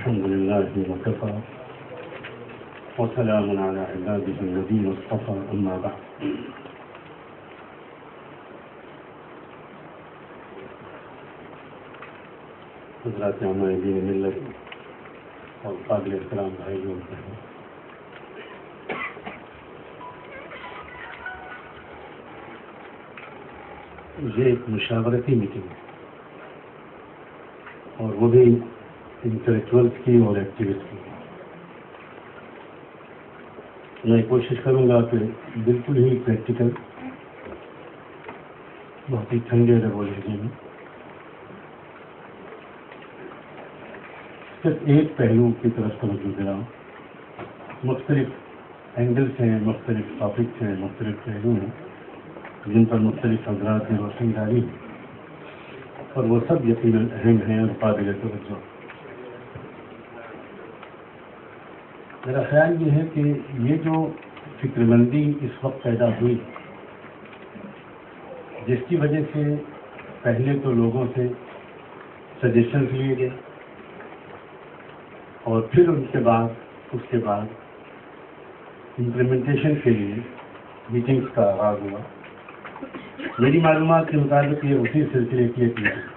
الحمد لله وكفى وسلام على عباده الذين اصطفى أما بعد. حضرات علماء دین ملت اور قابل احترام بھائیوں، یہ ایک مشاورتی میٹنگ ہے اور وہ بھی انٹلیکچوئلس کی اور ایکٹیوسٹ کی. میں کوشش کروں گا کہ بالکل ہی پریکٹیکل، بہت ہی ٹھنڈے لہجے میں صرف ایک پہلو کی طرف توجہ دلاؤں. مختلف اینگلس ہیں، مختلف ٹاپکس ہیں، مختلف پہلو ہیں جن پر مختلف حضرات نے روشنی ڈالی اور وہ سب یقیناً اہم ہیں اور قابل توجہ. میرا خیال یہ ہے کہ یہ جو فکر مندی اس وقت پیدا ہوئی، جس کی وجہ سے پہلے تو لوگوں سے سجیشنز لیے گئے اور پھر اس کے بعد امپلیمنٹیشن کے لیے میٹنگز کا آغاز ہوا. میری معلومات کے مطابق یہ اسی سلسلے کی ایک میٹنگ.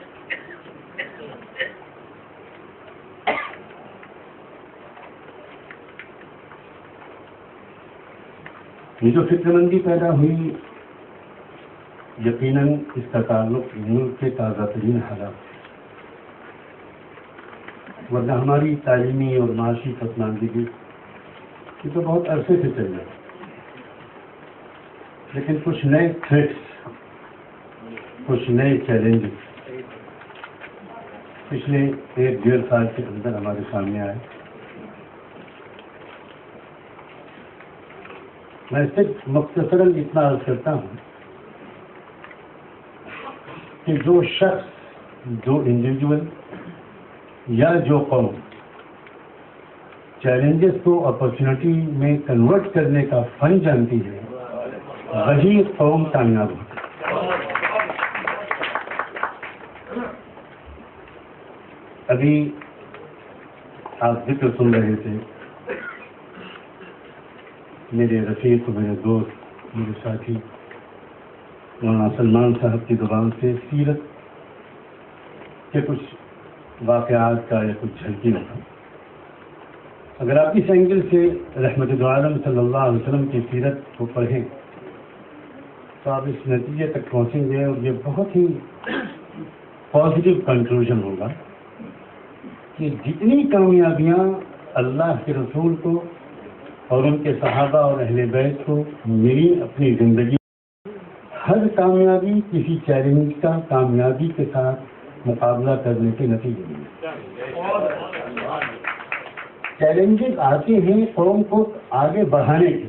یہ جو فکر مندی پیدا ہوئی، یقیناً اس کا تعلق ملک کے تازہ ترین حالات، ورنہ ہماری تعلیمی اور معاشی پسماندگی یہ تو بہت عرصے سے چل رہا ہے. لیکن کچھ نئے تھریٹس، کچھ نئے چیلنجز پچھلے 1-1.5 سال کے اندر ہمارے سامنے آئے. میں صرف مختصراً اتنا عرض کرتا ہوں کہ جو شخص، جو انڈیویجول یا جو قوم چیلنجز کو اپرچونٹی میں کنورٹ کرنے کا فن جانتی ہے، وہی قوم کامیاب ہوتی ہے. ابھی آپ ذکر سن رہے تھے، میرے رفیق، میرے دوست، میرے ساتھی مولانا سلمان صاحب کی زبان سے سیرت کے کچھ واقعات کا یا کچھ جھلکی ہوگا. اگر آپ اس اینگل سے رحمت عالم صلی اللہ علیہ وسلم کی سیرت کو پڑھیں تو آپ اس نتیجے تک پہنچیں گے اور یہ بہت ہی پازیٹیو کنکلوژن ہوگا کہ جتنی کامیابیاں اللہ کے رسول کو اور ان کے صحابہ اور اہل بیت کو ملی اپنی زندگی، ہر کامیابی کسی چیلنج کا کامیابی کے ساتھ مقابلہ کرنے کے نتیجے میں. چیلنجز آتے ہیں قوم کو آگے بڑھانے کے،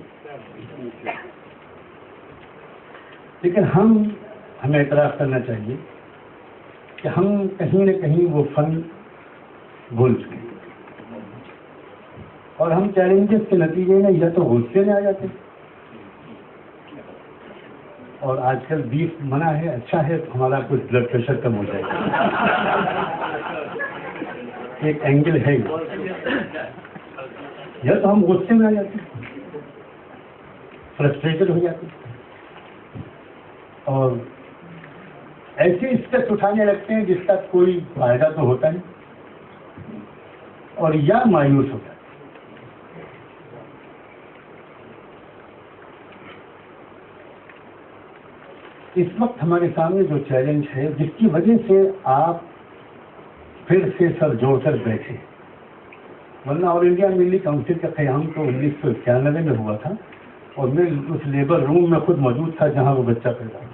لیکن ہمیں اعتراف کرنا چاہیے کہ ہم کہیں نہ کہیں وہ فن بھول چکے ہیں اور ہم چیلنجز کے نتیجے میں یا تو غصے میں آ جاتے ہیں، اور آج کل بیف منع ہے، اچھا ہے تو ہمارا کچھ بلڈ پریشر کم ہو جائے گا. ایک اینگل ہے، یا تو ہم غصے میں آ جاتے ہیں، فرسٹریٹڈ ہو جاتے ہیں اور ایسے اسٹیپس اٹھانے لگتے ہیں جس کا کوئی فائدہ تو ہوتا نہیں، اور یا مایوس ہوتا ہے. اس وقت ہمارے سامنے جو چیلنج ہے، جس کی وجہ سے آپ پھر سے سر جوڑ کر بیٹھے، ورنہ آل انڈیا ملی کاؤنسل کا قیام تو 1991 میں ہوا تھا اور میں اس لیبر روم میں خود موجود تھا جہاں وہ بچہ پیدا ہوا.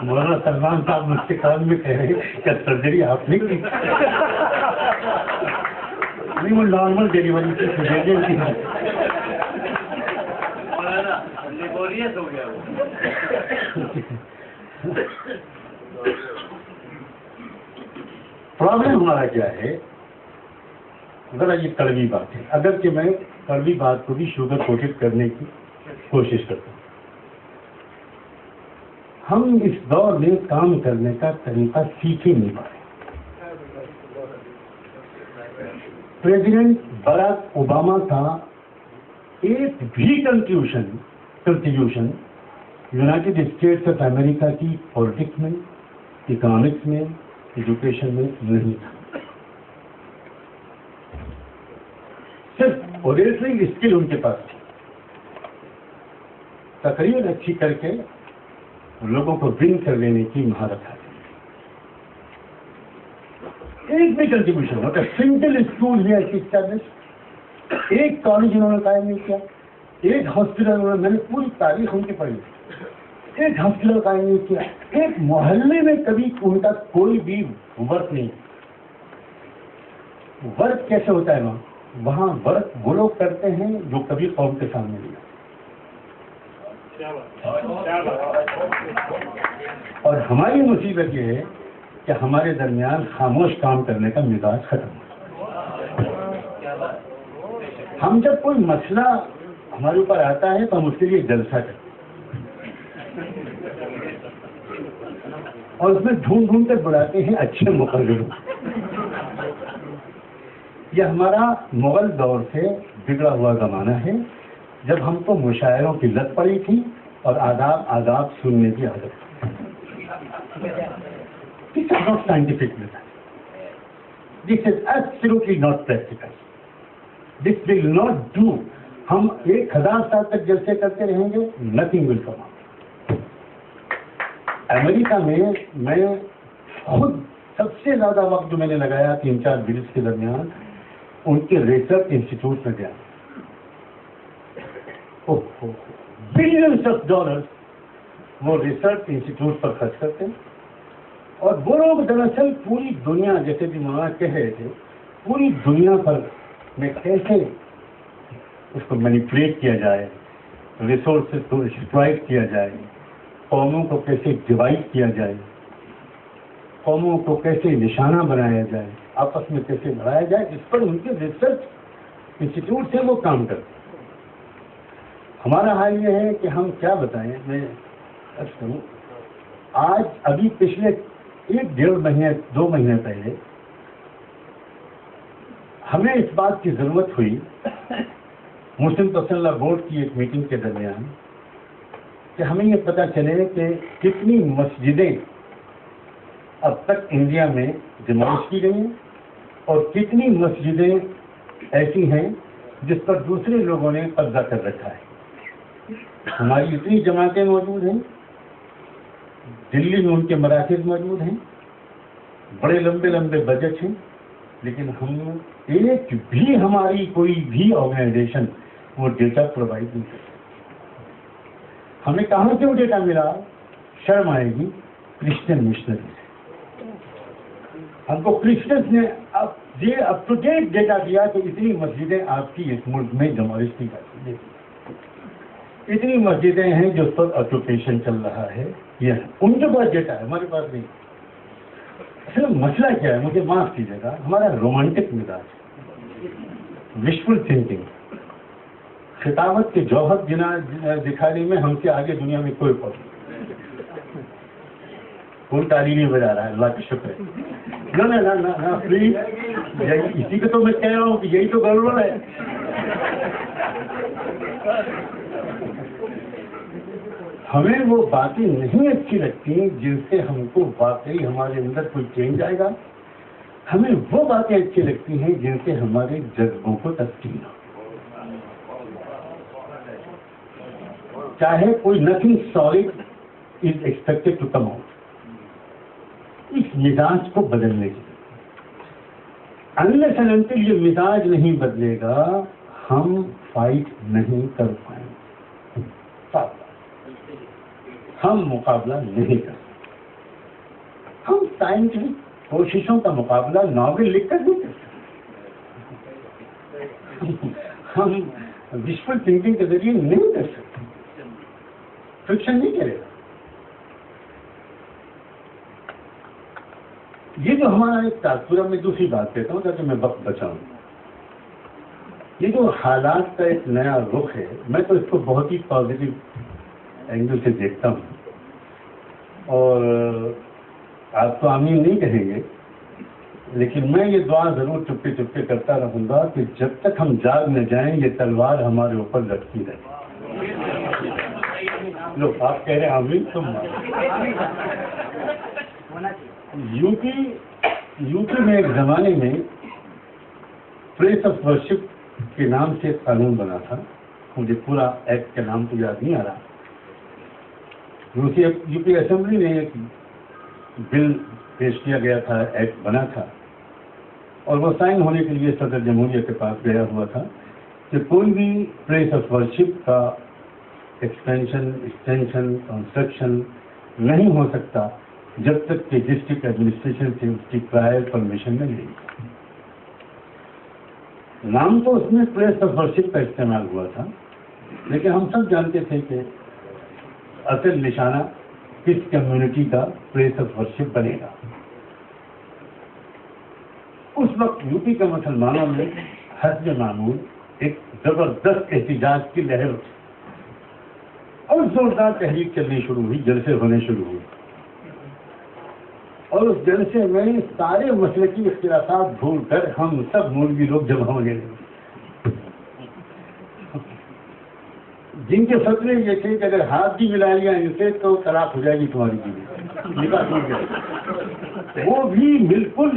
مولانا سلمان صاحب مجھ سے کام میں کہہ رہے کیا سرجری آپ نے کی؟ نہیں، وہ نارمل ڈیلیوری کی سرجری تھی. پرابلم ہمارا کیا ہے؟ ذرا یہ کڑوی بات ہے، اگرچہ میں کڑوی بات کو بھی شوگر کوٹڈ کرنے کی کوشش کرتا ہوں. ہم اس دور میں کام کرنے کا طریقہ سیکھ ہی نہیں پائے. پریزیڈنٹ براک اوباما کا ایک بھی contribution United States of America کی پالیٹکس میں، اکنامکس میں، ایجوکیشن میں نہیں تھا. صرف اوریٹری اسکل ان کے پاس تھی، تقریر اچھی کر کے لوگوں کو ون کر لینے کی مہارت ہے. ایک بھی کنٹریبیوشن ہوتا ہے. سنگل اسکول بھی ایسی اسٹیبلش، ایک کالج انہوں نے قائم نہیں کیا، ایک ہاسپٹل، میں نے پوری تاریخ ان کی پڑھی، ایک ہاسپٹل قائم نہیں کیا، ایک محلے میں کبھی ان کا کوئی بھی ورک نہیں. ورک کیسے ہوتا ہے وہاں ورک وہ لوگ کرتے ہیں جو کبھی قوم کے سامنے نہیں. اور ہماری مصیبت یہ ہے کہ ہمارے درمیان خاموش کام کرنے کا مزاج ختم ہو. ہم جب کوئی مسئلہ ہمارے اوپر آتا ہے تو ہم اس کے لیے جلسہ کرتے ہیں اور اس میں ڈھونڈ ڈھونڈ کر بلاتے ہیں اچھے مقرروں. یہ ہمارا مغل دور سے بگڑا ہوا زمانہ ہے جب ہم کو مشاعروں کی لت پڑی تھی اور آداب سننے کی عادت. This is not scientific method. This is absolutely not practical. This will not do. ہم 1000 سال تک جلسے کرتے رہیں گے, nothing will come out. امریکہ میں میں خود سب سے زیادہ وقت جو میں نے لگایا 3-4 برس کے درمیان ان کے ریسرچ انسٹیٹیوٹ میں گیا. بلینس آف ڈالرز وہ ریسرچ انسٹیٹیوٹ پر خرچ کرتے ہیں اور وہ لوگ دراصل پوری دنیا, جیسے بھی مولانا کہہ رہے تھے, پوری دنیا پر میں کیسے اس کو مینیپولیٹ کیا جائے, ریسورسز کو ایکسپلائٹ کیا جائے, قوموں کو کیسے ڈیوائڈ کیا جائے, قوموں کو کیسے نشانہ بنایا جائے, آپس میں کیسے لڑایا جائے, اس پر ان کے ریسرچ انسٹیٹیوٹ سے وہ کام کرتے ہیں. ہمارا حال یہ ہے کہ ہم کیا بتائیں. میں عرض کروں, آج ابھی پچھلے 1-1.5 مہینے 2 مہینے پہلے ہمیں اس بات کی ضرورت ہوئی مسلم تسلح بورڈ کی ایک میٹنگ کے درمیان کہ ہمیں یہ پتہ چلے کہ کتنی مسجدیں اب تک انڈیا میں ڈیمولش کی گئی ہیں اور کتنی مسجدیں ایسی ہیں جس پر دوسرے لوگوں نے قبضہ کر رکھا ہے. ہماری اتنی جماعتیں موجود ہیں, دلی میں ان کے مراکز موجود ہیں, بڑے لمبے لمبے بجٹ ہیں, لیکن ہم ایک بھی ہماری کوئی بھی آرگنائزیشن وہ ڈیٹا پرووائڈ نہیں کرتی. ہمیں کہاں سے وہ ڈیٹا ملا؟ شرم آئے گی, کرسچن مشنری سے. ہم کو کرسچنس نے یہ اپ ٹو ڈیٹ ڈیٹا دیا کہ اتنی مسجدیں آپ کی اس ملک میں ڈیمولش کی جاتی ہیں, اتنی مسجدیں ہیں جو پر آکوپیشن چل رہا ہے. یہ ان کے پاس ڈیٹا ہے, ہمارے پاس نہیں. صرف مسئلہ کیا ہے, مجھے معاف کیجیے گا, ہمارا رومانٹک مزاج, وشفل تھنکنگ, خطابت کے جوہر دکھانے میں ہم سے آگے دنیا میں کوئی پہنچ نہیں. کوئی تالی نہیں بجا رہا ہے, اللہ کا شکر ہے. نہ پلیز, اسی کو تو میں کہہ رہا ہوں کہ یہی تو گڑبڑ ہے. ہمیں وہ باتیں نہیں اچھی لگتی جن سے ہم کو واقعی ہمارے اندر کوئی چینج آئے گا. ہمیں وہ باتیں اچھی لگتی ہیں جن سے ہمارے جذبوں کو تسکین ہو. چاہے کوئی nothing solid is expected to come out. اس مزاج کو بدلنے کی انلیس اینڈ انٹل یہ مزاج نہیں بدلے گا ہم فائٹ نہیں کر پائیں گے, ہم مقابلہ نہیں کر سکتے. ہم سائنٹفک کوششوں کا مقابلہ ناول لکھ کر نہیں کر سکتے, ہم وشفل تھنکنگ کے ذریعے نہیں کر سکتے. فرکشن نہیں کرے گا. یہ جو ہمارا ایک تاثر, میں دوسری بات کہتا ہوں تاکہ میں وقت بچاؤں. یہ جو حالات کا ایک نیا رخ ہے, میں تو اس کو بہت ہی پازیٹیو اینگل سے دیکھتا ہوں. اور آپ تو آمین نہیں کہیں گے، لیکن میں یہ دعا ضرور چپکے چپکے کرتا رہوں گا کہ جب تک ہم جاگ نہ جائیں یہ تلوار ہمارے اوپر لٹکی رہے. لو آپ کہہ رہے ہیں آمین. تم یو پی میں ایک زمانے میں پلیس آف ورشپ کے نام سے ایک قانون بنا تھا، مجھے پورا ایکٹ کا نام تو یاد نہیں آ رہا. یو پی اسمبلی میں ایک بل پیش کیا گیا تھا، ایکٹ بنا تھا، اور وہ سائن ہونے کے لیے صدر جمہوریہ کے پاس گیا ہوا تھا کہ کوئی بھی پلیس آف ورشپ کا ایکسپینشن، ایکسٹینشن، کنسٹرکشن نہیں ہو سکتا جب تک کہ ڈسٹرکٹ ایڈمنسٹریشن سے اس کی پرائر پرمیشن نہ لے. نام تو اس میں پلیس آف ورشپ کا استعمال ہوا تھا، لیکن ہم سب جانتے تھے کہ اصل نشانہ کس کمیونٹی کا پلیس آف ورشپ بنے گا. اس وقت یو پی کے مسلمانوں میں حسب معمول ایک زبردست احتجاج کی لہر اٹھی اور زوردار تحریک چلنی شروع ہوئی، جلسے ہونے شروع ہوئے، اور اس جلسے میں سارے مسلکی اختلافات بھول کر ہم سب مولوی لوگ جمع ہونے لگے، جن کے فتوے یہ تھے کہ اگر ہاتھ بھی ملا لیا ان سے تو طلاق ہو جائے گی تمہاری چیزیں، نکاح ٹوٹ جائے. وہ بھی بالکل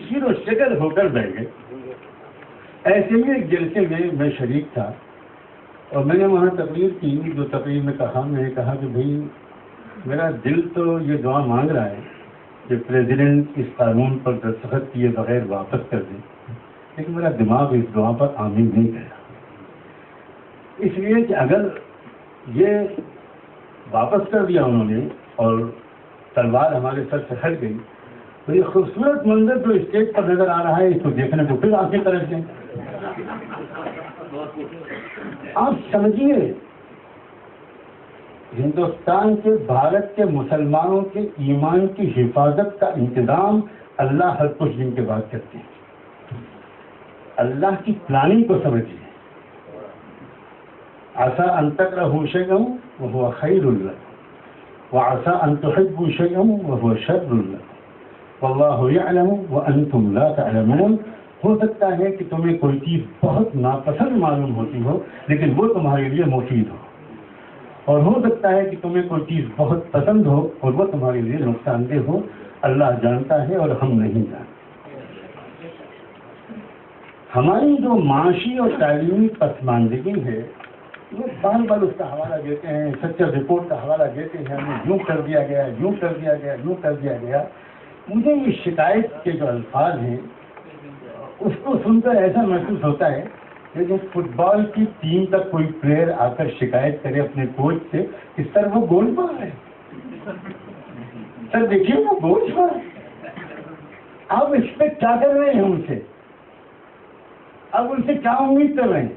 شیر و شکل ہو کر بیٹھ گئے. ایسے ہی ایک جلسے میں شریک تھا اور میں نے وہاں تقریر کی. جو تقریر میں نے کہا کہ بھائی میرا دل تو یہ دعا مانگ رہا ہے کہ پریزیڈنٹ اس قانون پر دستخط کیے بغیر واپس کر دیں، لیکن میرا دماغ اس دعا پر آمین نہیں کہا. اس لیے کہ اگر یہ واپس کر دیا انہوں نے اور تلوار ہمارے سر سے ہٹ گئی تو یہ خوبصورت منظر جو اسٹیج پر نظر آ رہا ہے اس کو دیکھنے کو پھر آنکھیں ترش دیں. آپ سمجھیے ہندوستان کے، بھارت کے مسلمانوں کے ایمان کی حفاظت کا انتظام اللہ ہر کچھ دن کے بعد کرتے ہیں. اللہ کی پلاننگ کو سمجھیے. عسى أن تكرهوا شيئا وهو خير لكم وعسى أن تحبوا شيئا وهو شر لكم والله يعلم وأنتم لا تعلمون. ہو سکتا ہے کہ تمہیں کوئی چیز بہت ناپسند معلوم ہوتی ہو لیکن وہ تمہارے لیے مفید ہو، اور ہو سکتا ہے کہ تمہیں کوئی چیز بہت پسند ہو اور وہ تمہارے لیے نقصان دہ ہو. اللہ جانتا ہے اور ہم نہیں جانتے. ہماری جو معاشی اور تعلیمی پسماندگی ہے وہ بار بار اس کا حوالہ دیتے ہیں، سچر رپورٹ کا حوالہ دیتے ہیں، ہمیں یوں کر دیا گیا، یوں کر دیا گیا، یوں کر دیا گیا. مجھے یہ شکایت کے جو الفاظ ہیں اس کو سن کر ایسا محسوس ہوتا ہے کہ جب فٹ بال کی ٹیم کا کوئی پلیئر آ کر شکایت کرے اپنے کوچ سے کہ سر وہ گول مار رہے ہیں، سر دیکھیے وہ گول مار رہے ہیں، آپ ایکسپیکٹ کیا کر رہے ہیں ان سے؟ آپ ان سے کیا امید کر رہے ہیں؟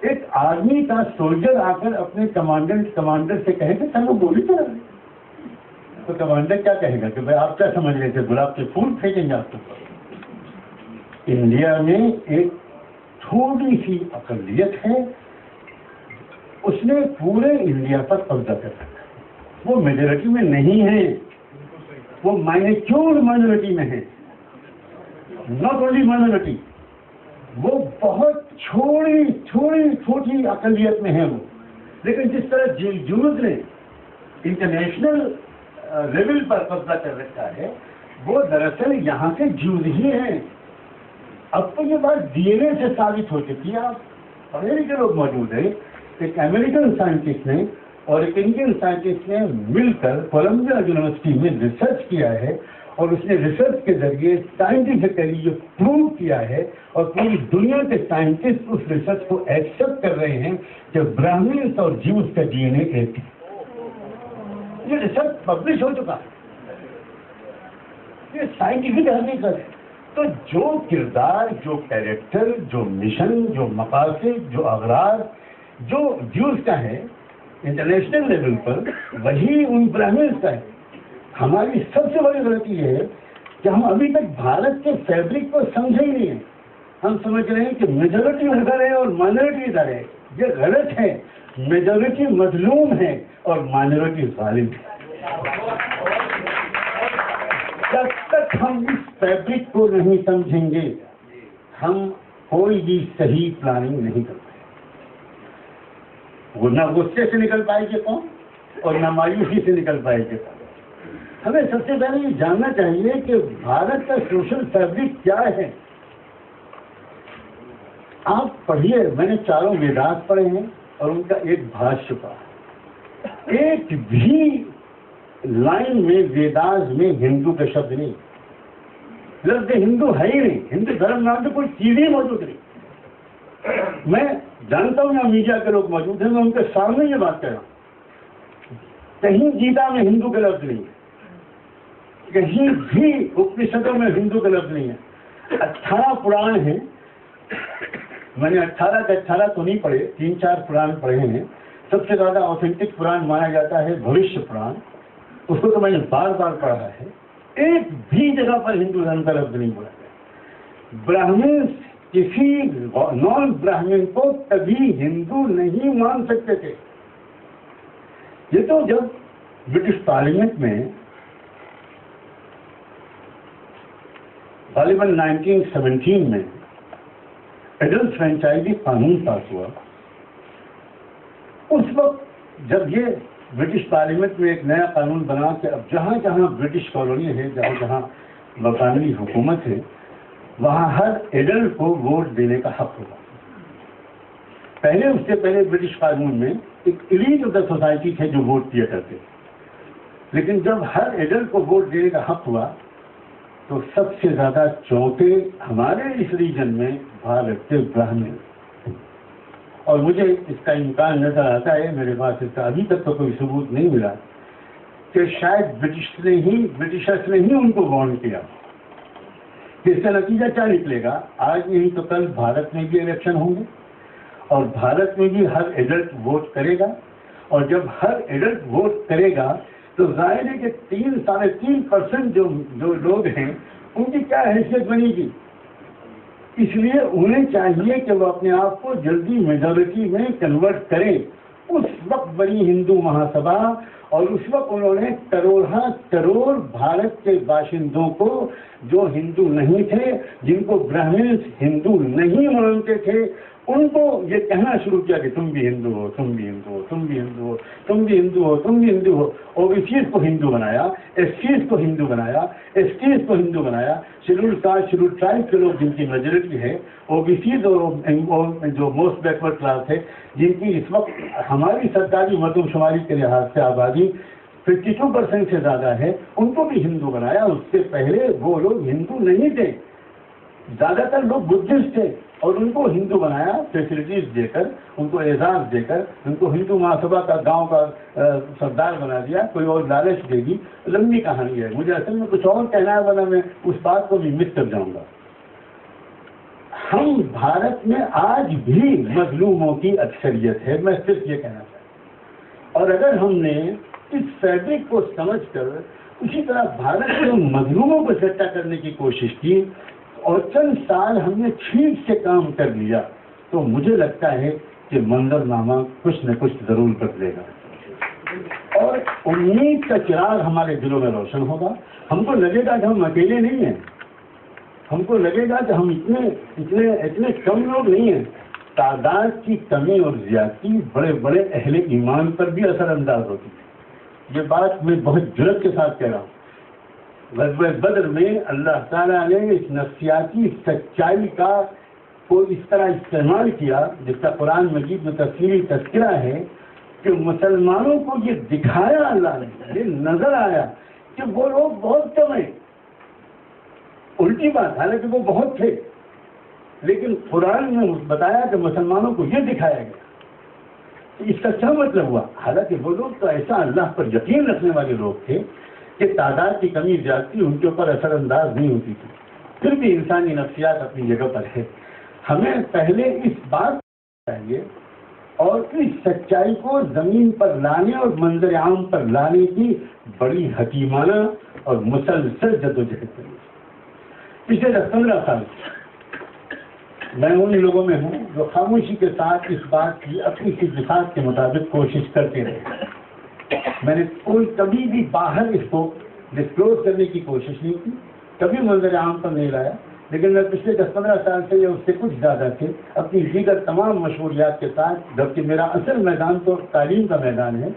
ایک آرمی کا سولجر آ کر اپنے کمانڈر سے کہے کہ سر وہ گولی چلا رہے ہیں، تو کمانڈر کیا کہے گا کہ بھائی آپ کیا سمجھ رہے تھے، گلاب کے پھول پھینکیں گے آپ کو. انڈیا میں ایک تھوڑی سی اقلیت ہے، اس نے پورے انڈیا پر قبضہ کر رکھا ہے. وہ میجورٹی میں نہیں ہے، وہ مائنیچیور مائنورٹی میں ہے. ناٹ اونلی مائنورٹی، وہ بہت چھوٹی اقلیت میں ہے وہ. لیکن جس طرح جیوز نے انٹرنیشنل لیول پر قبضہ کر رکھا ہے، وہ دراصل یہاں سے جیوز ہی ہیں. اب تو یہ بات ڈی این اے سے ثابت ہو چکی ہے. آپ امریکہ لوگ موجود ہیں، ایک امریکن سائنٹسٹ نے اور ایک انڈین سائنٹسٹ نے مل کر کولمبیا یونیورسٹی میں ریسرچ کیا ہے، اور اس نے ریسرچ کے ذریعے سائنٹیفکلی یہ پروو کیا ہے، اور پوری دنیا کے سائنٹسٹ اس ریسرچ کو ایکسپٹ کر رہے ہیں کہ براہمنس اور جیوز کا ڈی این اے ایک ہے. یہ ریسرچ پبلش ہو چکا ہے، یہ سائنٹیفک حقیقت ہے. تو جو کردار، جو کیریکٹر، جو مشن، جو مقاصد، جو اغراض جو جیوز کا ہے انٹرنیشنل لیول پر، وہی ان براہمنس کا ہے. ہماری سب سے بڑی غلطی یہ ہے کہ ہم ابھی تک بھارت کے فیبرک کو سمجھے ہی نہیں ہیں. ہم سمجھ رہے ہیں کہ میجورٹی ادھر ہے اور مائنورٹی ادھر ہے. یہ غلط ہے. میجورٹی مظلوم ہے اور مائنورٹی ظالم ہے. جب تک ہم اس فیبرک کو نہیں سمجھیں گے ہم کوئی بھی صحیح پلاننگ نہیں کر پائیں. وہ نہ غصے سے نکل پائے گی قوم اور نہ مایوسی سے نکل پائے گی قوم. ہمیں سب سے پہلے یہ جاننا چاہیے کہ بھارت کا سوشل فیبرک کیا ہے. آپ پڑھیے, میں نے چاروں ویداس پڑھے ہیں اور ان کا ایک بھاشیہ پڑھا. ایک بھی لائن میں ویداس میں ہندو کا شبد نہیں. لفظ ہندو ہے ہی نہیں. ہندو دھرم نام تو کوئی چیز ہی موجود نہیں. میں جانتا ہوں یہاں میڈیا کے لوگ موجود ہیں, میں ان کے سامنے یہ بات کہہ رہا ہوں. کہیں گیتا میں ہندو کا لفظ نہیں ہے, کہیں بھی اپنشدوں میں ہندو کا لفظ نہیں ہے. 18 پران ہیں. میں نے 18 کا 18 تو نہیں پڑھے, 3-4 پران پڑھے ہیں. سب سے زیادہ اوتھینٹک پران مانا جاتا ہے بھوشیہ پران. اس کو تو میں نے بار بار پڑھا ہے. ایک بھی جگہ پر ہندو دھرم کا لفظ نہیں بولا گیا. براہمن کسی نان براہمن کو کبھی ہندو نہیں مان سکتے تھے. یہ تو جب برٹش پارلیمنٹ میں غالباً 1917 میں ایڈلٹ فرینچائزی قانون پاس ہوا, اس وقت جب یہ برٹش پارلیمنٹ میں ایک نیا قانون بنا کہ اب جہاں جہاں برٹش کالونی ہے, جہاں جہاں برطانوی حکومت ہے, وہاں ہر ایڈلٹ کو ووٹ دینے کا حق ہوگا. پہلے اس سے پہلے برٹش قانون میں ایک ایلیٹ آف دا سوسائٹی تھے جو ووٹ دیا کرتے, لیکن جب ہر ایڈلٹ کو ووٹ دینے کا حق ہوا تو سب سے زیادہ چونکے ہمارے اس ریجن میں بھارت کے براہمن. اور مجھے اس کا امکان نظر آتا ہے, میرے پاس اس کا ابھی تک تو کوئی ثبوت نہیں ملا, کہ شاید برٹشرز نے ہی ان کو وارن کیا. اس کا نتیجہ کیا نکلے گا؟ آج نہیں تو کل بھارت میں بھی الیکشن ہوں گے اور بھارت میں بھی ہر ایڈلٹ ووٹ کرے گا. اور جب ہر ایڈلٹ ووٹ کرے گا تو ظاہر ہے کہ 3-3.5% جو لوگ ہیں ان کی کیا حیثیت بنے گی. اس لیے انہیں چاہیے کہ وہ اپنے آپ کو جلدی میجورٹی میں کنورٹ کریں. اس وقت بنی ہندو مہاسبھا اور اس وقت انہوں نے کروڑ بھارت کے باشندوں کو جو ہندو نہیں تھے, جن کو براہمنس ہندو نہیں مانتے تھے, ان کو یہ کہنا شروع کیا کہ تم بھی ہندو ہو, تم بھی ہندو ہو, تم بھی ہندو ہو, تم بھی ہندو ہو, تم بھی ہندو ہو. او بی سیز کو ہندو بنایا, ایس سیز کو ہندو بنایا, ایس ٹیز کو ہندو بنایا. شیڈول کاسٹ شیڈول ٹرائب کے لوگ جن کی میجورٹی ہے, او بی سیز اور جو موسٹ بیکورڈ کلاس ہے, جن کی اس وقت ہماری سرکاری مردم شماری کے لحاظ سے آبادی 52% سے زیادہ ہے, ان کو بھی ہندو بنایا. اس سے پہلے وہ لوگ ہندو نہیں تھے, زیادہ تر لوگ بدھسٹ تھے, اور ان کو ہندو بنایا فیسلٹیز دے کر, ان کو اعزاز دے کر, ان کو ہندو مہاسبھا کا گاؤں کا سردار بنا دیا. کوئی اور لالچ دے دی. لمبی کہانی ہے, مجھے اصل میں کچھ اور کہنا ہے ورنہ میں اس بات کو بھی مس کر جاؤں گا. ہم بھارت میں آج بھی مظلوموں کی اکثریت ہے, میں صرف یہ کہنا چاہتا ہوں. اور اگر ہم نے اس فیبرک کو سمجھ کر اسی طرح بھارت کے مظلوموں کو اکٹھا کرنے کی کوشش کی اور چند سال ہم نے ٹھیک سے کام کر لیا, تو مجھے لگتا ہے کہ منظرنامہ کچھ نہ کچھ ضرور بدلے گا اور امید کا چراغ ہمارے دلوں میں روشن ہوگا. ہم کو لگے گا کہ ہم اکیلے نہیں ہیں, ہم کو لگے گا کہ ہم اتنے کم لوگ نہیں ہیں. تعداد کی کمی اور زیادتی بڑے بڑے اہل ایمان پر بھی اثر انداز ہوتی ہے. یہ بات میں بہت جرأت کے ساتھ کہہ رہا ہوں. غزوہ بدر میں اللہ تعالیٰ نے اس نفسیاتی سچائی کا کو اس طرح استعمال کیا, جس کا قرآن مجید میں تفصیلی تذکرہ ہے, کہ مسلمانوں کو یہ دکھایا اللہ نے, یہ نظر آیا کہ وہ لوگ بہت کم ہیں. الٹی بات, حالانکہ وہ بہت تھے, لیکن قرآن نے بتایا کہ مسلمانوں کو یہ دکھایا گیا. اس کا کیا مطلب ہوا؟ حالانکہ وہ لوگ تو ایسا اللہ پر یقین رکھنے والے لوگ تھے کہ تعداد کی کمی زیادتی ان کے اوپر اثر انداز نہیں ہوتی تھی. پھر بھی انسانی نفسیات اپنی جگہ پر ہے. ہمیں پہلے اس بات چاہیے اور اس سچائی کو زمین پر لانے اور منظر عام پر لانے کی بڑی حکیمانہ اور مسلسل جدوجہد کرنی. پچھلے 10-15 سال میں ان لوگوں میں ہوں جو خاموشی کے ساتھ اس بات کی اپنی صفات کے مطابق کوشش کرتے رہے. میں نے کوئی کبھی بھی باہر اس کو ڈسکلوز کرنے کی کوشش نہیں کی, کبھی منظر عام پر نہیں لایا, لیکن میں پچھلے 10-15 سال سے یا اس سے کچھ زیادہ سے اپنی دیگر تمام مشغولیات کے ساتھ, جبکہ میرا اصل میدان تو تعلیم کا میدان ہے,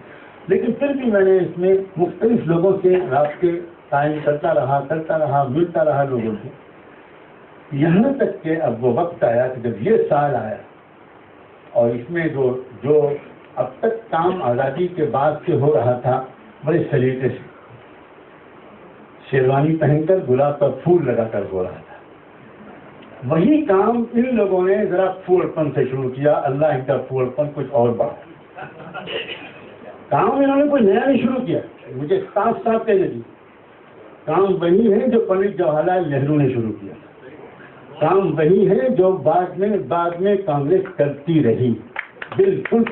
لیکن پھر بھی میں نے اس میں مختلف لوگوں سے رابطے قائم کرتا رہا, ملتا رہا لوگوں سے, یہاں تک کہ اب وہ وقت آیا کہ جب یہ سال آیا اور اس میں جو اب تک کام آزادی کے بعد سے ہو رہا تھا بڑے سلیقے سے, شیروانی پہن کر گلاب کا پھول لگا کر ہو رہا تھا, وہی کام ان لوگوں نے ذرا پھول پن سے شروع کیا. اللہ ان کا پھول پن کچھ اور بڑھا. کام انہوں نے کوئی نیا نہیں شروع کیا, مجھے صاف کہنے دیجیے, کام وہی ہے جو پنڈت جواہر لال نہرو نے شروع کیا, کام وہی ہے جو بعد میں کانگریس کرتی رہی. بالکل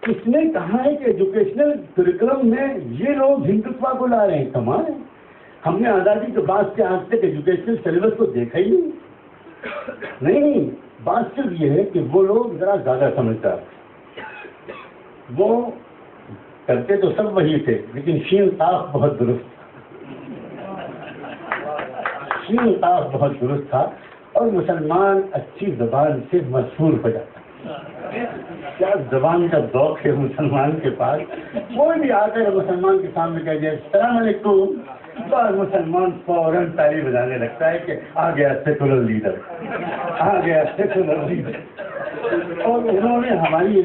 اس نے کہا ہے کہ ایجوکیشنل کریکولم میں یہ لوگ ہندوتوا کو لا رہے ہیں. کمال ہے, ہم نے آزادی کے بعد سے آج تک ایجوکیشنل سلیبس کو دیکھا ہی نہیں. بات صرف یہ ہے کہ وہ لوگ ذرا زیادہ سمجھدار, وہ کرتے تو سب وہی تھے, لیکن شین طاق بہت درست تھا, اور مسلمان اچھی زبان سے مشہور ہو جاتا. کیا زبان کا ذوق ہے مسلمان کے پاس. کوئی بھی آ کر مسلمان کے سامنے کہہ دیا السلام علیکم, بس مسلمان فوراً تالی بجانے لگتا ہے کہ آ گیا سیکولر لیڈر. اور انہوں نے ہماری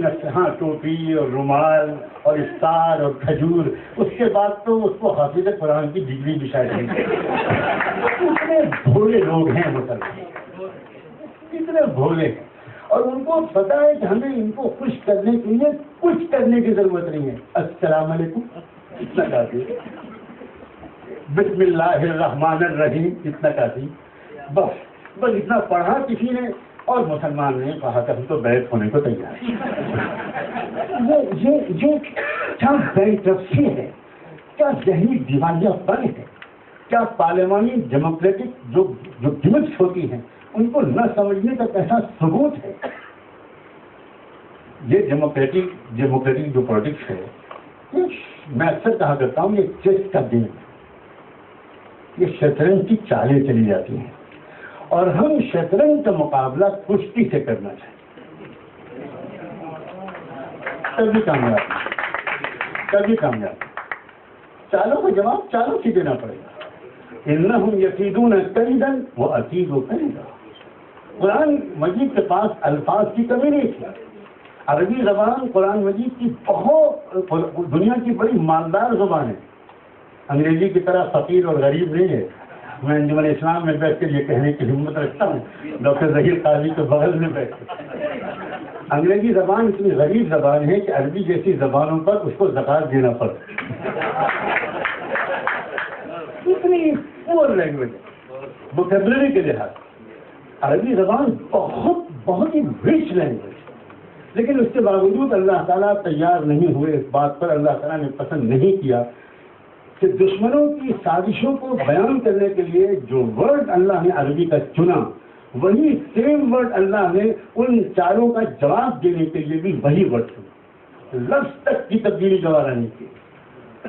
ٹوپی اور رومال اور افطار اور کھجور, اس کے بعد تو اس کو حافظ قرآن کی ڈگری بھی شاید نہیں. اتنے بھولے لوگ ہیں مسلمان, اتنے بھولے ہیں, اور ان کو پتا ہے کہ ہمیں ان کو خوش کرنے کے لیے کچھ کرنے کی ضرورت نہیں ہے. السلام علیکم اتنا کافی, بسم اللہ الرحمن الرحیم اتنا کافی, بس اتنا پڑھا کسی نے اور مسلمان نے کہا کہ ہم تو بیعت ہونے کو تیار ہیں. یہ کیا بینکرپسی ہے, کیا ذہنی دیوالیہ پن ہے, کیا پارلیمانی ڈیموکریٹک جو گمٹس ہوتی ہیں ان کو نہ سمجھنے کا کیسا ثبوت ہے. یہ ڈیموکریٹک جو پالیٹکس ہے, میں اکثر کہا کرتا ہوں یہ چیس کا گیم ہے, یہ شطرنج کی چالیں چلی جاتی ہیں, اور ہم شطرنج کا مقابلہ کشتی سے کرنا چاہتے تبھی کامیاب. چالوں کا جواب چالوں سے دینا پڑے گا. انہم یکیدون کیدا واکید کیدا. قرآن مجید کے پاس الفاظ کی کمی نہیں تھی. عربی زبان قرآن مجید کی بہت دنیا کی بڑی مالدار زبان ہے, انگریزی کی طرح فقیر اور غریب نہیں ہے. میں انجمن اسلام میں بیٹھ کر یہ کہنے کی ہمت رکھتا ہوں, ڈاکٹر ظہیر قاضی کے بغل میں بیٹھ کر, انگریزی زبان اتنی غریب زبان ہے کہ عربی جیسی زبانوں پر اس کو زکات دینا پڑتا. اتنی پور لینگویج ووکیبلری کے لحاظ عربی زبان بہت ہی رچ لینگویج, لیکن اس کے باوجود اللہ تعالیٰ تیار نہیں ہوئے اس بات پر. اللہ تعالیٰ نے پسند نہیں کیا کہ دشمنوں کی سازشوں کو بیان کرنے کے لیے جو ورڈ اللہ نے عربی کا چنا, وہی سیم ورڈ اللہ نے ان چاروں کا جواب دینے کے لیے بھی وہی ورڈ چنا. لفظ تک کی تبدیلی گوارا نہیں کی.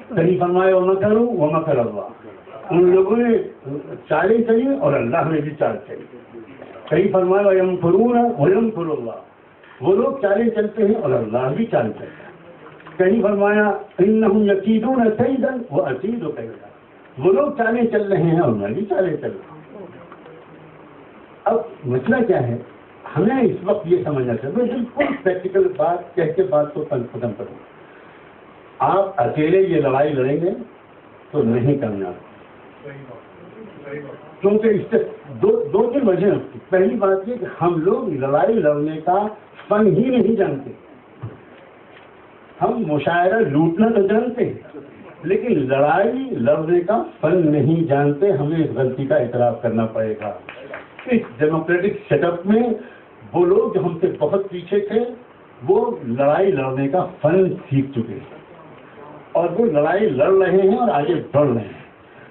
کہیں فرمایا وَمَكَرُوا وَمَكَرَ اللَّهُ, ان لوگوں نے چالیں چلی اور اللہ نے بھی چال چلی. کہیں فرمایا وَيَمْكُرُونَ وَيَمْكُرُ اللَّهُ, وہ لوگ چالیں چلتے ہیں اور اللہ بھی چال چلتا ہے. کہیں فرمایا انہم یکیدون کیدا واکید کیدا, وہ لوگ چالیں چل رہے ہیں اور میں بھی چالیں چل رہا ہوں. اب مسئلہ کیا ہے, ہمیں اس وقت یہ سمجھنا چاہیے. میں بالکل پریکٹیکل بات کہہ کے بات کو ختم کروں. آپ اکیلے یہ لڑائی لڑیں گے تو نہیں کامیاب, کیونکہ اس سے دو تین وجہ ہوتی. پہلی بات یہ کہ ہم لوگ لڑائی لڑنے کا فن ہی نہیں جانتے. ہم مشاعرہ لوٹنا تو جانتے ہیں, لیکن لڑائی لڑنے کا فن نہیں جانتے. ہمیں اس غلطی کا اعتراف کرنا پڑے گا. اس ڈیموکریٹک سیٹ اپ میں وہ لوگ جو ہم سے بہت پیچھے تھے وہ لڑائی لڑنے کا فن سیکھ چکے ہیں, اور وہ لڑائی لڑ رہے ہیں اور آگے بڑھ رہے ہیں.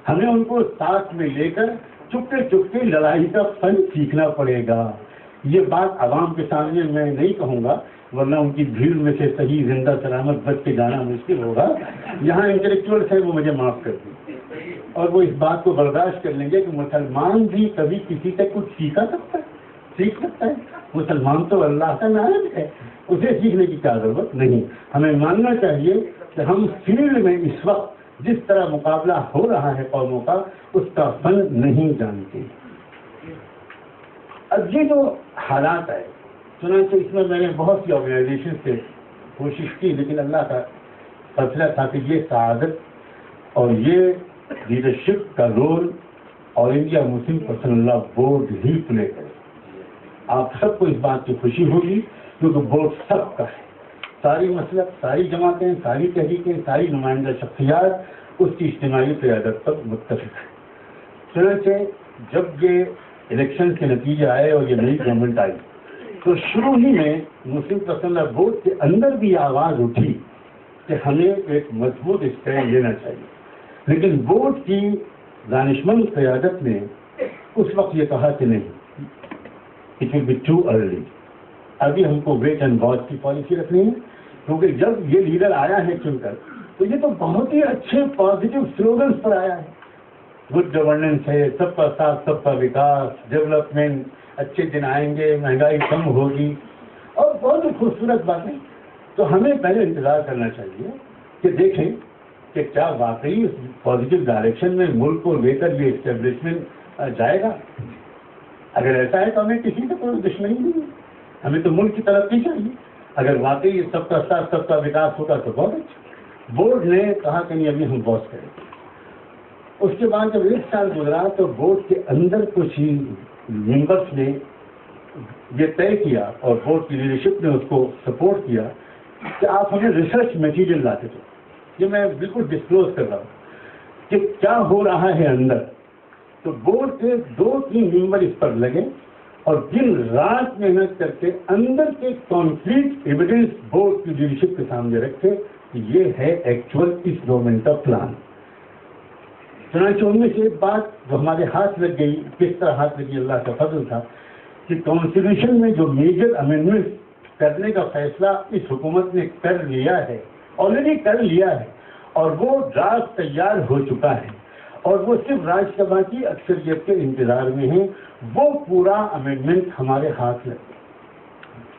ہمیں ان کو ساتھ میں لے کر چپکے لڑائی کا فن سیکھنا پڑے گا. یہ بات عوام کے سامنے میں نہیں کہوں گا ورنہ ان کی بھیڑ میں سے صحیح زندہ سلامت بچ کے جانا مشکل ہوگا. یہاں انٹلیکچوئلس ہیں وہ مجھے معاف کر دیں اور وہ اس بات کو برداشت کر لیں گے کہ مسلمان بھی کبھی کسی سے کچھ سیکھ سکتا ہے. مسلمان تو اللہ کا نائب ہے, اسے سیکھنے کی کیا ضرورت نہیں. ہمیں ماننا چاہیے کہ ہم فیلڈ میں اس وقت جس طرح مقابلہ ہو رہا ہے قوموں کا اس کا فن نہیں جانتے. اب یہ جو حالات ہے چنانچہ اس میں نے بہت سی آرگنائزیشن سے کوشش کی لیکن اللہ کا فیصلہ تھا کہ یہ سعادت اور یہ لیڈرشپ کا رول آل انڈیا مسلم پرسنل لا بورڈ ہی پلے کرے. آپ سب کو اس بات کی خوشی ہوگی کیونکہ بورڈ سب کا ہے. ساری مسلک, ساری جماعتیں, ساری تحریکیں, ساری نمائندہ شخصیات اس کی اجتماعی قیادت پر متفق ہے. چنانچہ جب یہ الیکشن کے نتیجے آئے اور یہ نئی گورنمنٹ آئی تو شروع ہی میں مسلم پرسنل لا بورڈ کے اندر بھی آواز اٹھی کہ ہمیں ایک مضبوط اسٹینڈ لینا چاہیے. لیکن بورڈ کی دانشمند قیادت نے اس وقت یہ کہا کہ نہیں, it will be too early, ابھی ہم کو ویٹ اینڈ واچ کی پالیسی رکھنی ہے. کیونکہ جب یہ لیڈر آیا ہے چن کر تو یہ تو بہت ہی اچھے پازیٹیو سلوگنس پر آیا ہے. گڈ گورننس ہے, سب کا ساتھ سب کا وکاس, ڈیولپمنٹ, اچھے دن آئیں گے, مہنگائی کم ہوگی اور بہت ہی خوبصورت باتیں. تو ہمیں پہلے انتظار کرنا چاہیے کہ دیکھیں کہ کیا واقعی اس پازیٹیو ڈائریکشن میں ملک کو لے کر یہ اسٹیبلشمنٹ جائے گا. اگر ایسا ہے تو ہمیں کسی سے کوئی دشمنی نہیں ہے, ہمیں تو ملک کی ترقی چاہیے. اگر واقعی سب کا ساتھ سب کا وکاس ہوگا تو بہت اچھا. بورڈ نے کہا کہ نہیں ابھی ہم باس کریں گے. اس کے بعد جب 1 سال گزرا تو بورڈ کے اندر کچھ ہی ممبرس نے یہ طے کیا اور بورڈ کی لیڈرشپ نے اس کو سپورٹ کیا کہ آپ ہمیں ریسرچ میٹیریل لاتے تھے. یہ میں بالکل ڈسکلوز کر رہا ہوں کہ کیا ہو رہا ہے اندر. تو بورڈ کے 2-3 ممبر اس پر لگے اور دن رات محنت کر کے اندر کے کانکریٹ ایویڈنس بورڈ کی لیڈرشپ کے سامنے رکھے کہ یہ ہے ایکچوئل اس گورنمنٹ کا پلان. چنانچہ ان میں سے ایک بات جو ہمارے ہاتھ لگ گئی, کس طرح ہاتھ لگی اللہ کا فضل تھا کہ کانسٹیٹیوشن میں جو میجر امینڈمنٹ کرنے کا فیصلہ اس حکومت نے کر لیا ہے, آلریڈی کر لیا ہے, اور وہ ڈرافٹ تیار ہو چکا ہے اور وہ صرف راج سبھا کی اکثریت کے انتظار میں ہے. وہ پورا امینڈمنٹ ہمارے ہاتھ لگ گیا.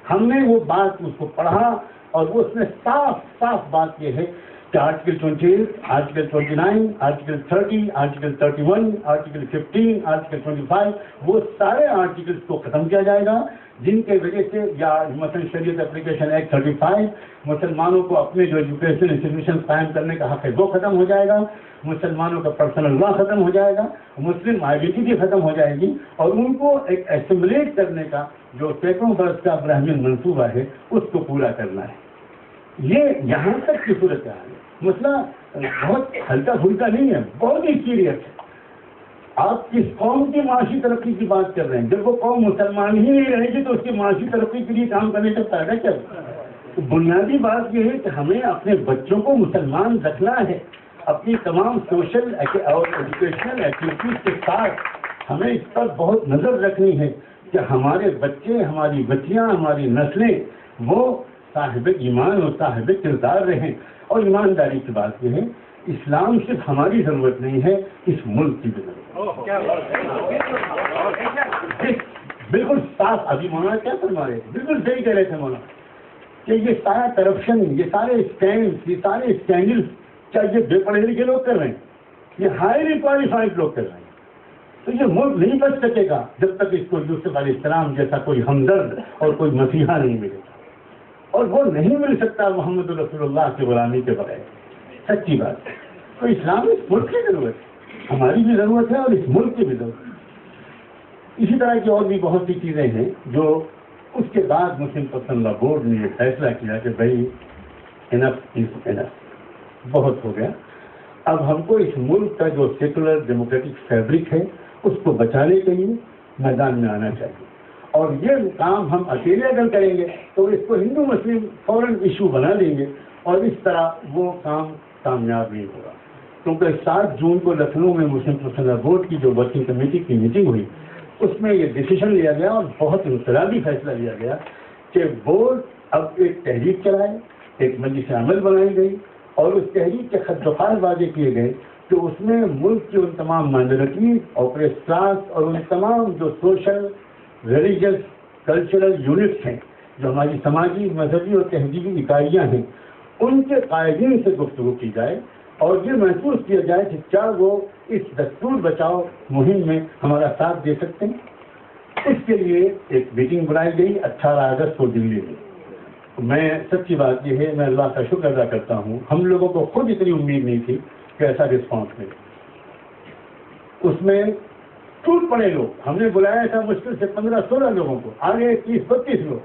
ہم نے وہ بات اس کو پڑھا اور وہ اس میں صاف صاف بات یہ ہے کہ article 28, article 29, article 30, article 31, article 15, article 25 وہ سارے آرٹیکلس کو ختم کیا جائے گا جن کے وجہ سے یا مثلا شریعت اپلیکیشن ایکٹ 35 مسلمانوں کو اپنے جو ایجوکیشن انسٹیٹیوشن قائم کرنے کا حق ہے وہ ختم ہو جائے گا, مسلمانوں کا پرسنل لا ختم ہو جائے گا, مسلم آئیڈینٹی ختم ہو جائے گی اور ان کو ایک ایسیمولیٹ کرنے کا جو سینکڑوں برس کا براہمن منصوبہ ہے اس کو پورا کرنا ہے. یہ یہاں تک کی صورت حال ہے. مسئلہ بہت ہلکا پھلکا نہیں ہے, بہت ہی سیریس ہے. آپ کس قوم کی معاشی ترقی کی بات کر رہے ہیں؟ جب وہ قوم مسلمان ہی نہیں رہے گی تو اس کی معاشی ترقی کے لیے کام کرنے کا فائدہ کیا ہے؟ بنیادی بات یہ ہے کہ ہمیں اپنے بچوں کو مسلمان رکھنا ہے. اپنی تمام سوشل اور ایجوکیشنل ایکٹیویٹیز کے ساتھ ہمیں اس پر بہت نظر رکھنی ہے کہ ہمارے بچے, ہماری بچیاں, ہماری نسلیں وہ صاحب ایمان اور صاحب کردار رہیں. اور ایمانداری کی بات یہ ہے اسلام صرف ہماری ضرورت نہیں ہے, اس ملک کی بھی ضرورت ہے. بالکل صاف ابھی مولانا کیا فرما رہے تھے, بالکل صحیح کہہ رہے تھے مولانا کہ یہ سارا کرپشن, یہ سارے اسکینڈ, یہ سارے اسکینڈل کیا یہ بے پڑھے لکھے لوگ کر رہے ہیں, یہ ہائیلی کوالیفائڈ لوگ کر رہے ہیں. تو یہ ملک نہیں بچ سکے گا جب تک اس کو یوسف علیہ السلام جیسا کوئی ہمدرد اور کوئی مسیحا نہیں ملے گا, اور وہ نہیں مل سکتا محمد رسول اللہ کی غلامی کے بغیر. سچی بات ہے. تو اسلام اس ملک کی ضرورت ہے, ہماری بھی ضرورت ہے اور اس ملک کی بھی ضرورت ہے. اسی طرح کی اور بھی بہت سی چیزیں ہیں جو اس کے بعد مسلم پرسنل لا بورڈ نے یہ فیصلہ کیا کہ بھائی انف از انف, بہت ہو گیا. اب ہم کو اس ملک کا جو سیکولر ڈیموکریٹک فیبرک ہے اس کو بچانے کے لیے میدان میں آنا چاہیے. اور یہ کام ہم اکیلے اگر کریں گے تو اس کو ہندو مسلم فوراً ایشو بنا دیں گے اور اس طرح وہ کام کامیاب نہیں ہوگا. کیونکہ 7 جون کو لکھنؤ میں مسلم پرسنل لا بورڈ کی جو ورکنگ کمیٹی کی میٹنگ ہوئی اس میں یہ ڈیسیشن لیا گیا اور بہت انقلابی فیصلہ لیا گیا کہ بورڈ اب ایک تحریک چلائے، ایک مجلس عمل بنائی گئی اور اس تحریک کے خط وفات واضح کیے گئے کہ اس میں ملک کی ان تمام مائنورٹیز اور کلاس اور ان تمام جو سوشل ریلیجس کلچرل یونٹس ہیں، جو ہماری سماجی مذہبی اور تہذیبی اکائیاں ہیں، ان کے قائدین سے گفتگو کی جائے اور یہ محسوس کیا جائے کہ کیا وہ اس دستور بچاؤ مہم میں ہمارا ساتھ دے سکتے ہیں۔ اس کے لیے ایک میٹنگ بنائی گئی 18 اگست کو دلی میں۔ میں سچی بات یہ ہے، میں اللہ کا شکر ادا کرتا ہوں، ہم لوگوں کو خود اتنی امید نہیں تھی کہ ایسا رسپانس ملے۔ اس میں ٹوٹ پڑے لوگ، ہم نے بلایا تھا مشکل سے 15-16 لوگوں کو، آگے 30-32 لوگ،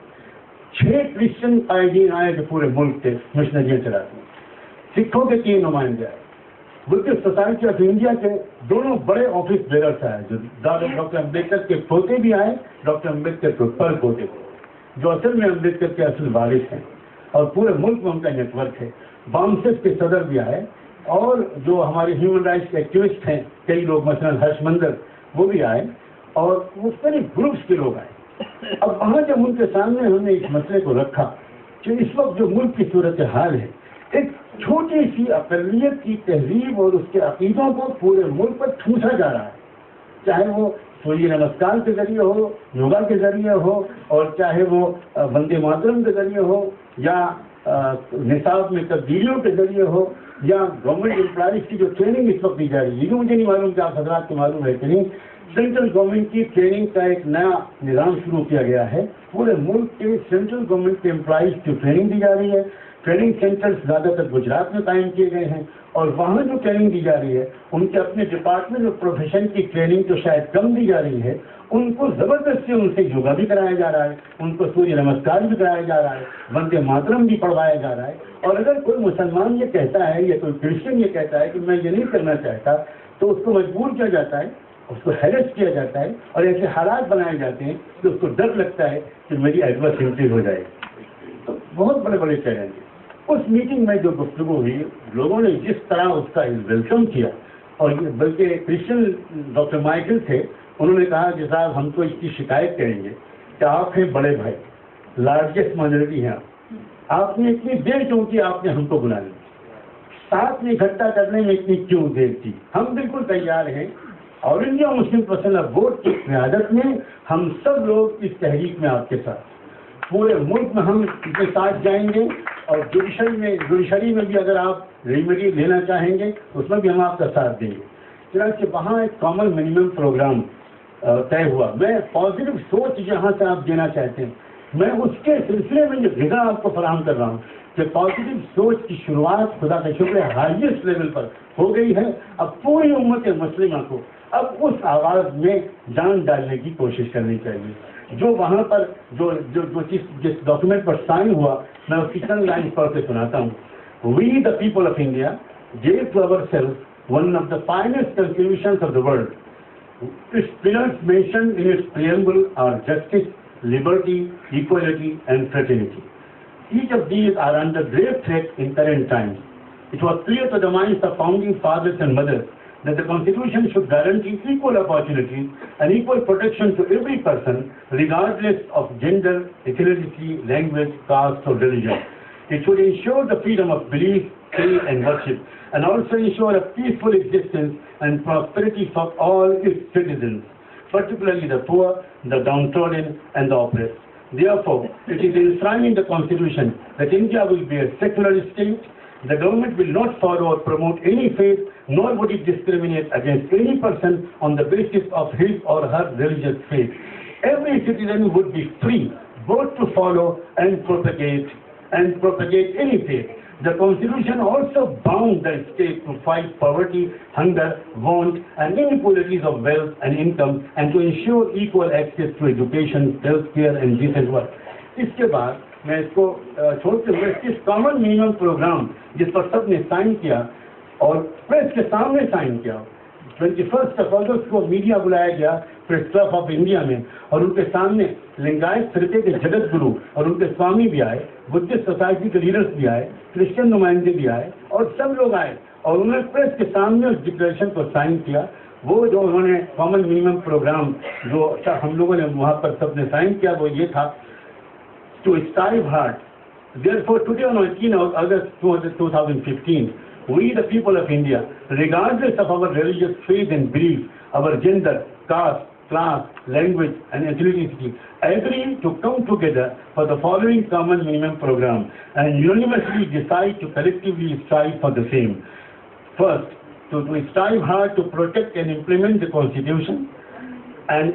6 کرسچن قائدین آئے جو پورے ملک کے مشنریاں چلاتے ہیں، سکھوں کے 3 نمائندے آئے، بدھسٹ سوسائٹی آف انڈیا کے دونوں بڑے آفس بیئرس آئے، جو ڈاکٹر امبیڈکر کے پوتے بھی آئے، ڈاکٹر امبیڈکر کے پر پوتے بھی، جو اصل میں امبیڈکر کے اصل وارث ہیں اور پورے ملک میں ان کا نیٹ ورک ہے۔ بامسٹ کے صدر بھی آئے اور جو ہمارے ہیومن رائٹس کے ایکٹیوسٹ ہیں کئی لوگ، مثلا ہرش مندر، وہ بھی آئے اور مختلف گروپس کے لوگ آئے۔ اب وہاں جب ان کے سامنے ہم نے اس مسئلے کو رکھا کہ اس وقت جو ملک کی صورتحال ہے، ایک چھوٹی سی اقلیت کی تہذیب اور اس کے عقیدوں کو پورے ملک پر ٹھونسا جا رہا ہے، چاہے وہ سوریہ نمسکار کے ذریعے ہو، یوگا کے ذریعے ہو، اور چاہے وہ وندے ماترم کے ذریعے ہو، یا نصاب میں تبدیلیوں کے ذریعے ہو، یا گورنمنٹ امپلائیز کی جو ٹریننگ اس وقت دی جا رہی ہے، یہ مجھے نہیں معلوم کہ آپ حضرات کو معلوم ہے کہ نہیں، سینٹرل گورنمنٹ کی ٹریننگ کا ایک نیا نظام شروع کیا گیا ہے۔ پورے ملک کے سینٹرل گورنمنٹ کے امپلائیز کی ٹریننگ دی جا رہی ہے۔ ٹریننگ سینٹرز زیادہ تر گجرات میں قائم کیے گئے ہیں، اور وہاں جو ٹریننگ دی جا رہی ہے ان کے اپنے ڈپارٹمنٹ اور پروفیشن کی ٹریننگ جو شاید کم دی جا رہی ہے، ان کو زبردستی ان سے یوگا بھی کرایا جا رہا ہے، ان کو سوریہ نمسکار بھی کرایا جا رہا ہے، وندے ماترم بھی پڑھوایا جا رہا ہے۔ اور اگر کوئی مسلمان یہ کہتا ہے یا کوئی کرسچن یہ کہتا ہے کہ میں یہ نہیں کرنا چاہتا، تو اس کو مجبور کیا جاتا ہے، اس کو ہیرس کیا جاتا ہے، اور ایسے حالات بنائے جاتے ہیں کہ اس کو ڈر لگتا ہے کہ میری ایڈورسٹی ہو جائے۔ تو بہت بڑے بڑے چیلنج ہیں۔ اس میٹنگ میں جو گفتگو ہوئی، لوگوں نے جس طرح اس کا ویلکم کیا، اور بلکہ کرسچن ڈاکٹر مائیکل تھے، انہوں نے کہا کہ صاحب ہم تو اس کی شکایت کریں گے کہ آپ ہیں بڑے بھائی، لارجسٹ مائنورٹی ہیں آپ نے اتنی دیر کیوں کی، آپ نے ہم کو بلا لیا، ساتھ میں اکٹھا کرنے میں اتنی کیوں دیر کی؟ ہم بالکل تیار ہیں، اور انڈیا مسلم پرسنل بورڈ کی قیادت میں ہم سب لوگ اس تحریک میں آپ کے ساتھ، پورے ملک میں ہم اس کے ساتھ جائیں گے، اور جوڈیشری میں بھی اگر آپ ریمیڈی لینا چاہیں گے اس میں بھی ہم آپ کا ساتھ دیں گے۔ چنانچہ وہاں ایک کامن منیمم پروگرام طے ہوا۔ میں پازیٹیو سوچ جہاں سے آپ دینا چاہتے ہیں، میں اس کے سلسلے میں یہ غذا آپ کو فراہم کر رہا ہوں کہ پازیٹیو سوچ کی شروعات خدا کا شکر ہے ہائیسٹ لیول پر ہو گئی ہے۔ اب پوری امت مسلمہ کو اب اس آواز میں جان ڈالنے کی کوشش کرنی چاہیے۔ جو وہاں پر جس ڈاکومنٹ پر سائن ہوا، میں اس کی چند لائن پڑھ کے سناتا ہوں۔ We the people of India gave to ourselves one of the finest constitutions of the world. Its pillars mentioned in its preamble are justice, liberty, equality, and fraternity. Each of these are under grave threat in current times. It was clear to the minds of founding fathers and mothers that the Constitution should guarantee equal opportunities and equal protection to every person, regardless of gender, ethnicity, language, caste, or religion. It should ensure the freedom of belief, faith, and worship, and also ensure a peaceful existence and prosperity for all its citizens, particularly the poor, the downtrodden, and the oppressed. Therefore, it is enshrined in the Constitution that India will be a secular state. The government will not follow or promote any faith, nor would it discriminate against any person on the basis of his or her religious faith. Every citizen would be free both to follow and propagate any faith. The Constitution also bound the state to fight poverty, hunger, want, and inequalities of wealth and income, and to ensure equal access to education, healthcare, and decent work. اس کے بعد میں اس کو چھوڑتے ہوئے اس common minimum programme جس پر سب نے sign کیا اور پریس کے سامنے سائن کیا، 21 اگست کو میڈیا بلایا گیا پریس کلب آف انڈیا میں، اور ان کے سامنے لنگایت فرقے کے جگت گرو اور ان کے سوامی بھی آئے، بدھسٹ سوسائٹی کے لیڈرز بھی آئے، کرسچن نمائندے بھی آئے، اور سب لوگ آئے، اور انہوں نے پریس کے سامنے اس ڈکلیریشن کو سائن کیا، وہ جو انہوں نے کامن منیمم پروگرام جو ہم لوگوں نے وہاں پر سب نے سائن کیا وہ یہ تھا ٹو اسٹائیو ہارٹ. Therefore, today on 18 August 2015, we the people of India, regardless of our religious faith and belief, our gender, caste, class, language and ethnicity, agree to come together for the following common minimum program and unanimously decide to collectively strive for the same. First, to strive hard to protect and implement the Constitution, and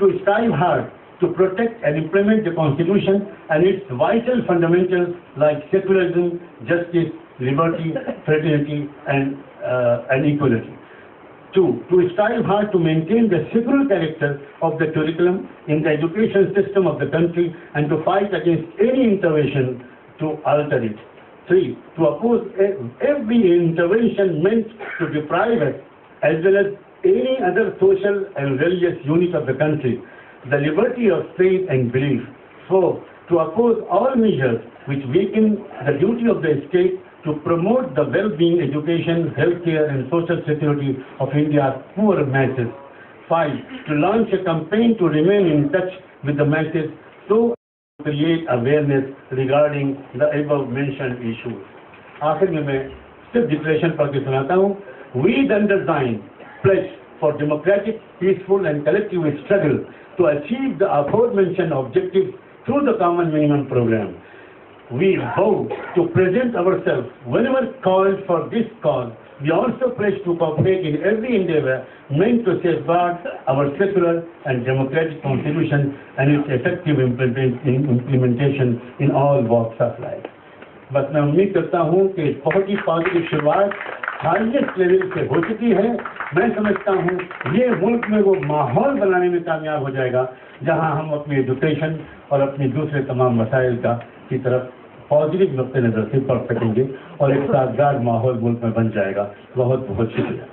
to strive hard to protect and implement the Constitution and its vital fundamentals like secularism, justice, liberty, fraternity, and equality. Two, to strive hard to maintain the secular character of the curriculum in the education system of the country and to fight against any intervention to alter it. Three, to oppose every intervention meant to deprive us, as well as any other social and religious unit of the country, the liberty of faith and belief. Four, to oppose all measures which weaken the duty of the state to promote the well-being, education, healthcare and social security of India's poor masses. Five, to launch a campaign to remain in touch with the masses so to create awareness regarding the above mentioned issues. آخر میں صرف declaration پڑھ کے سناتا ہوں. We the undersigned pledge for democratic, peaceful and collective struggle to achieve the aforementioned objectives through the common minimum program. We vow to present ourselves whenever called for this cause. We also pledge to cooperate in every endeavor meant to safeguard our secular and democratic constitution and its effective implementation in all walks of life. بس میں امید کرتا ہوں کہ بہت ہی positive شروعات highest level سے ہو چکی ہے. میں سمجھتا ہوں یہ ملک میں وہ ماحول بنانے میں کامیاب ہو جائے گا جہاں ہم اپنی ایجوکیشن اور اپنی دوسرے تمام مسائل کی طرف پازیٹیو نقطۂ نظر سے پڑھ سکیں گے اور ایک سازگار ماحول ملک میں بن جائے گا. بہت بہت شکریہ.